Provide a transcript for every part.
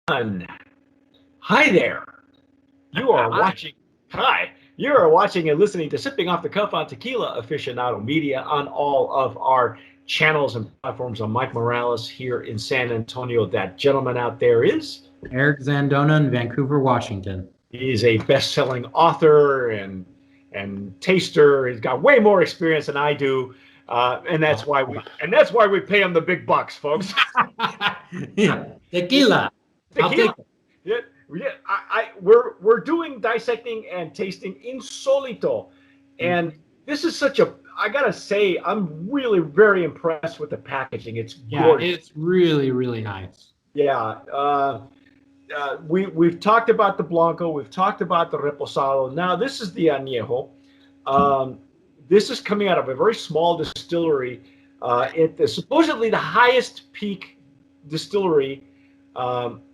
Hi there. You are watching. Hi. You are watching and listening to Sipping Off the Cuff on Tequila Aficionado Media on all of our channels and platforms. I'm Mike Morales here in San Antonio. That gentleman out there is. Eric Zandona in Vancouver, Washington. He's a best-selling author and taster. He's got way more experience than I do, and that's why we pay him the big bucks, folks. Yeah. Tequila. I'll take it. We're doing dissecting and tasting Insolito, and this is such a. I gotta say, I'm really very impressed with the packaging. It's gorgeous. It's really, really nice. Yeah. We've talked about the Blanco. We've talked about the Reposado. Now this is the Anejo. This is coming out of a very small distillery. It's supposedly the highest peak distillery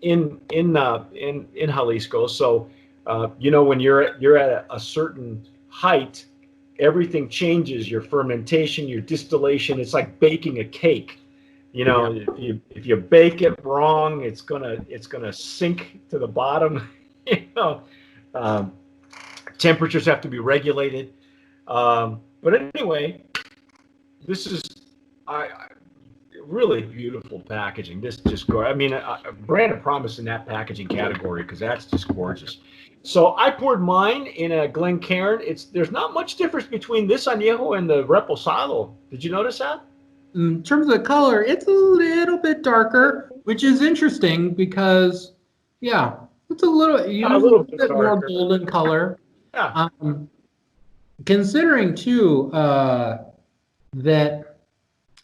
in Jalisco. So when you're at a certain height, everything changes. Your fermentation, your distillation. It's like baking a cake. If you bake it wrong, it's gonna sink to the bottom. Temperatures have to be regulated. But anyway, this is really beautiful packaging. This just I mean, a brand of promise in that packaging category because that's just gorgeous. So I poured mine in a Glencairn. There's not much difference between this Anejo and the Reposado. Did you notice that? In terms of the color, it's a little bit darker, which is interesting because, it's a little bit more golden color. Yeah. Considering too that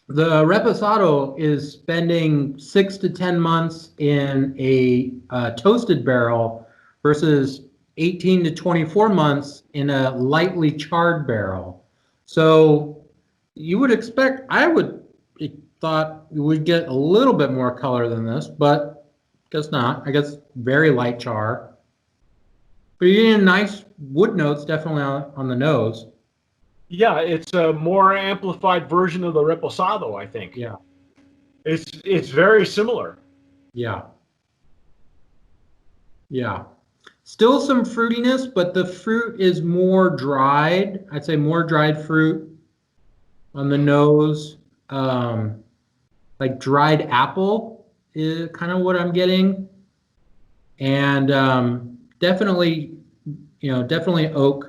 the Reposado is spending 6 to 10 months in a toasted barrel versus 18 to 24 months in a lightly charred barrel. So you would expect, thought you would get a little bit more color than this, but guess not. I guess very light char. But you're getting nice wood notes definitely on the nose. Yeah, it's a more amplified version of the Reposado, I think. Yeah. It's very similar. Yeah. Yeah. Still some fruitiness, but the fruit is more dried. I'd say more dried fruit on the nose. Like dried apple is kind of what I'm getting. And definitely oak.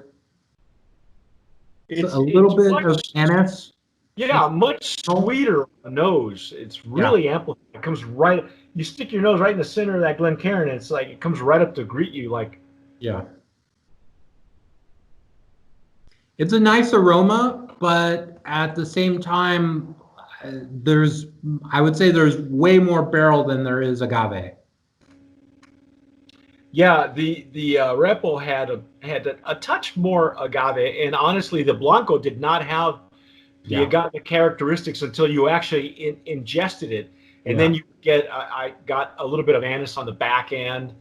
It's a little bit of anise. Yeah, much sweeter on the nose. It's really amplified. It comes right. You stick your nose right in the center of that Glencairn, and it's like it comes right up to greet you. It's a nice aroma, but at the same time, I would say there's way more barrel than there is agave. Yeah, the Repo had a touch more agave, and honestly, the Blanco did not have the agave characteristics until you actually ingested it, and then I got a little bit of anise on the back end,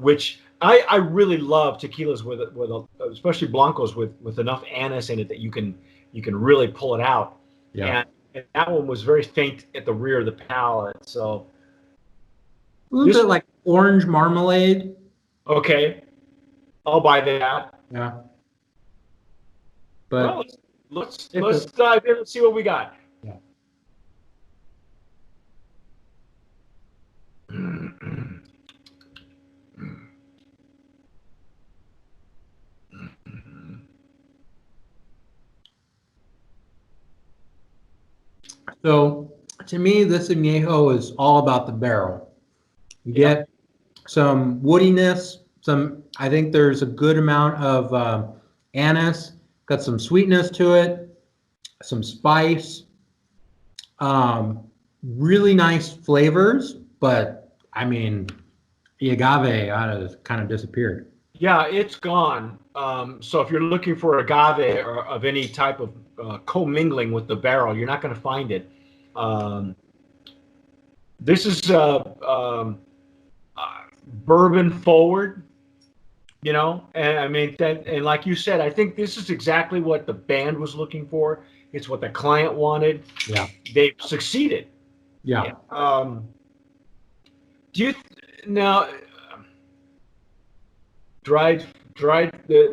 which I really love tequilas with especially Blancos with enough anise in it that you can really pull it out. Yeah. And that one was very faint at the rear of the palate, so a little bit like orange marmalade. Okay, I'll buy that. Yeah. But let's dive in and see what we got. Yeah. So to me, this Anejo is all about the barrel. You get some woodiness, I think there's a good amount of anise, got some sweetness to it, some spice, really nice flavors, but I mean, the agave has kind of disappeared. Yeah, it's gone. So if you're looking for agave or of any type of commingling with the barrel, you're not going to find it. This is bourbon forward, and I mean, and like you said, I think this is exactly what the band was looking for. It's what the client wanted. Yeah, they've succeeded. Yeah. Now,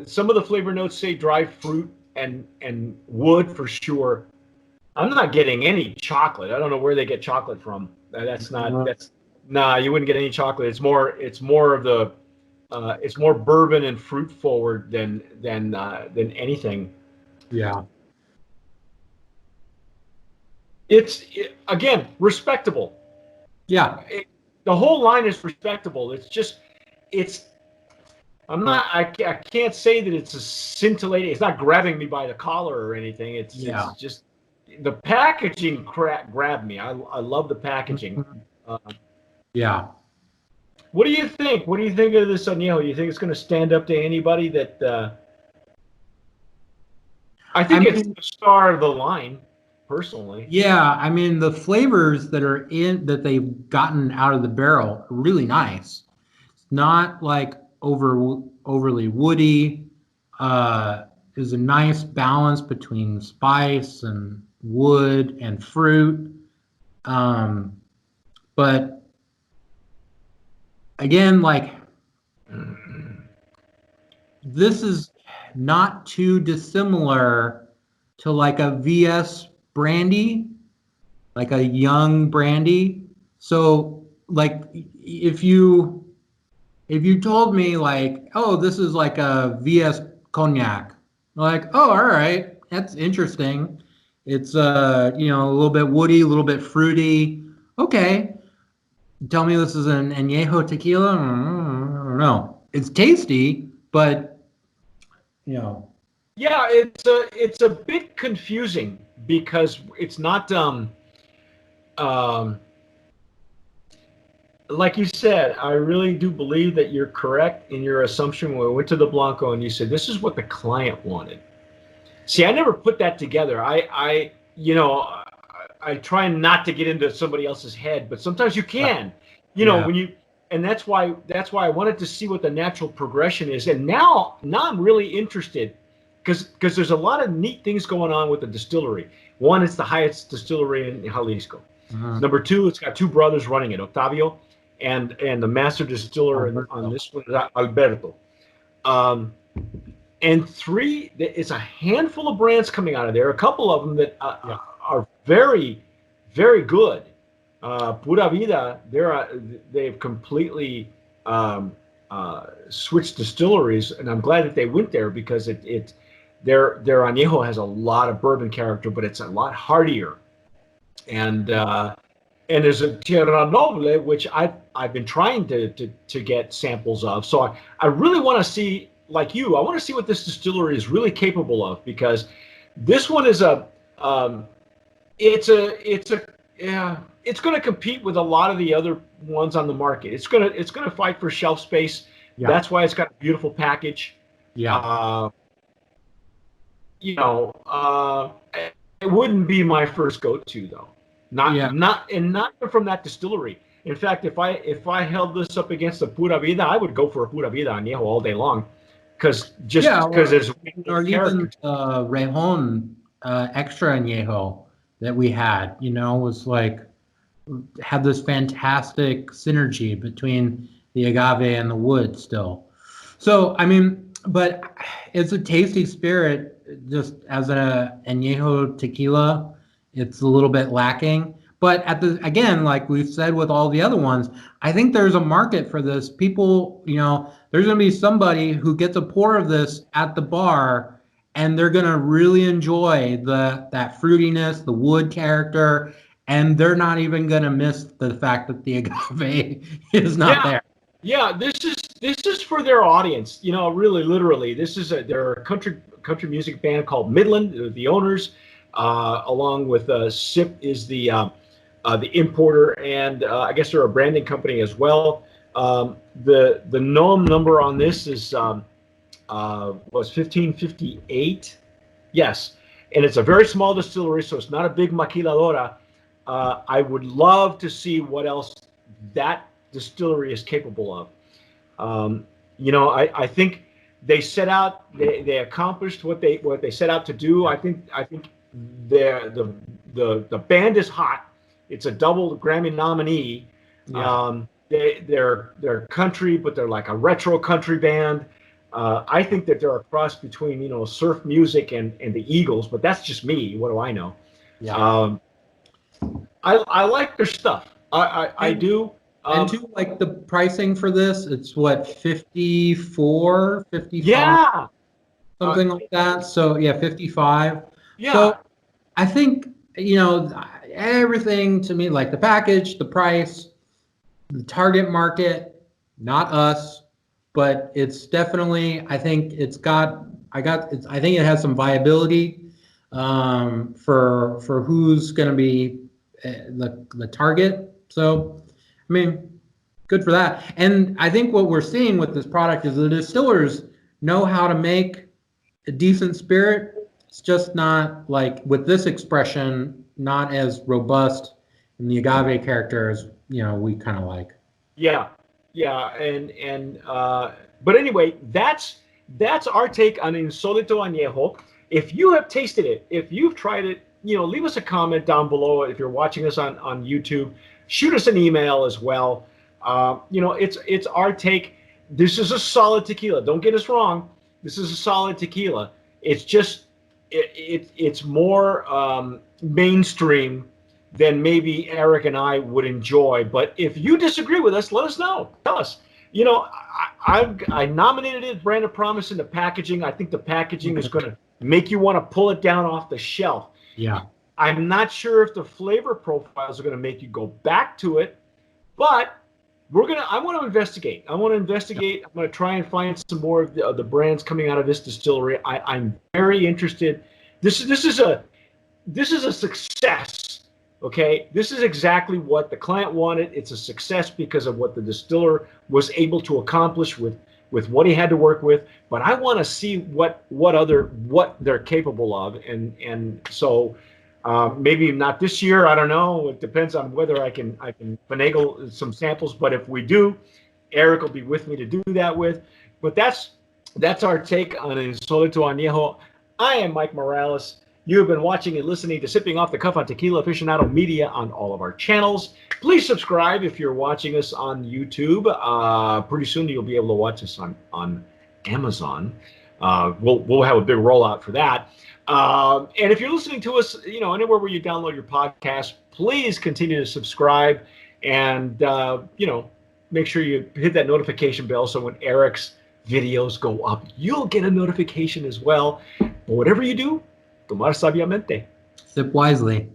some of the flavor notes say dried fruit and wood for sure. I'm not getting any chocolate. I don't know where they get chocolate from. That's not that's Nah, you wouldn't get any chocolate. It's more of the it's more bourbon and fruit forward than anything. Yeah. Again, respectable. Yeah. The whole line is respectable. It's I'm not I can't say that it's a scintillating. It's not grabbing me by the collar or anything. Yeah. It's just the packaging grabbed me. I love the packaging. Uh, Yeah. what do you think? What do you think of this añejo? You think it's going to stand up to anybody that? I think it's the star of the line, personally. Yeah, I mean the flavors that they've gotten out of the barrel are really nice. It's not like overly woody. There's a nice balance between spice and wood and fruit. But again, like this is not too dissimilar to like a VS brandy, like a young brandy. So like if you told me like, oh, this is like a VS cognac, like, oh, all right, that's interesting. It's a little bit woody, a little bit fruity. Okay. Tell me this is an añejo tequila? I don't know. It's tasty, but you know. Yeah, it's a bit confusing because it's not um like you said. I really do believe that you're correct in your assumption when we went to the Blanco and you said this is what the client wanted. See, I never put that together. I try not to get into somebody else's head, but sometimes you can. Yeah. And that's why I wanted to see what the natural progression is. And now I'm really interested because there's a lot of neat things going on with the distillery. One, it's the highest distillery in Jalisco. Number two, it's got two brothers running it, Octavio, and the master distiller on this one is Alberto. Um, and three, it's a handful of brands coming out of there. A couple of them that are very, very good. Pura Vida, they've completely switched distilleries, and I'm glad that they went there because their añejo has a lot of bourbon character, but it's a lot heartier. And there's a Tierra Noble, which I've been trying to get samples of. So I really want to see, like you, I want to see what this distillery is really capable of, because this one is it's going to compete with a lot of the other ones on the market. It's going to fight for shelf space. Yeah. That's why it's got a beautiful package. Yeah. It wouldn't be my first go-to though. Not from that distillery. In fact, if I held this up against a Pura Vida, I would go for a Pura Vida añejo all day long, because there's or even Rejon extra añejo that we had, was like had this fantastic synergy between the agave and the wood still. So I mean, but it's a tasty spirit. Just as a añejo tequila, it's a little bit lacking. But again, like we've said with all the other ones, I think there's a market for this. People, there's going to be somebody who gets a pour of this at the bar, and they're going to really enjoy that fruitiness, the wood character, and they're not even going to miss the fact that the agave is not there. Yeah, this is for their audience. Really, literally, they're a country music band called Midland. The owners, along with SIP, is the importer, and I guess they're a branding company as well. The NOM number on this was 1558. Yes, and it's a very small distillery, so it's not a big maquiladora. I would love to see what else that distillery is capable of. I think they set out, they accomplished what they set out to do. I think the band is hot. It's a double Grammy nominee. Yeah. they're country, but they're like a retro country band. I think that they're a cross between, you know, surf music and the Eagles, but that's just me. What do I know? Yeah. I like their stuff. I do. And too, like the pricing for this, it's what, 54, 55, Yeah. something like that. So yeah, 55. Yeah. So I think, you know, everything to me, like the package, the price, the target market, not us, but it's definitely, I think I think it has some viability for who's going to be the target. So, I mean, good for that. And I think what we're seeing with this product is the distillers know how to make a decent spirit. It's just not like with this expression, not as robust in the agave character as, you know, we kind of like. Yeah. Yeah. But anyway, that's our take on Insolito Añejo. If you have tasted it, if you've tried it, you know, leave us a comment down below. If you're watching us on YouTube, shoot us an email as well. You know, it's our take. This is a solid tequila. Don't get us wrong. This is a solid tequila. It's just it's more mainstream than maybe Eric and I would enjoy. But if you disagree with us, let us know. Tell us. You know, I nominated it Brand of Promise in the packaging. I think the packaging is going to make you want to pull it down off the shelf. Yeah. I'm not sure if the flavor profiles are going to make you go back to it, but I want to investigate. I'm going to try and find some more of the brands coming out of this distillery. I'm very interested. This is a success. Okay, this is exactly what the client wanted. It's a success because of what the distiller was able to accomplish with what he had to work with. But I want to see what they're capable of, and so maybe not this year. I don't know. It depends on whether I can finagle some samples. But if we do, Eric will be with me to do that with. But that's our take on Insolito Añejo. I am Mike Morales. You have been watching and listening to Sipping Off the Cuff on Tequila Aficionado Media on all of our channels. Please subscribe if you're watching us on YouTube. Pretty soon you'll be able to watch us on Amazon. We'll have a big rollout for that. And if you're listening to us, you know, anywhere where you download your podcast, please continue to subscribe and you know, make sure you hit that notification bell so when Eric's videos go up, you'll get a notification as well. But whatever you do, tomar sabiamente. Sip wisely.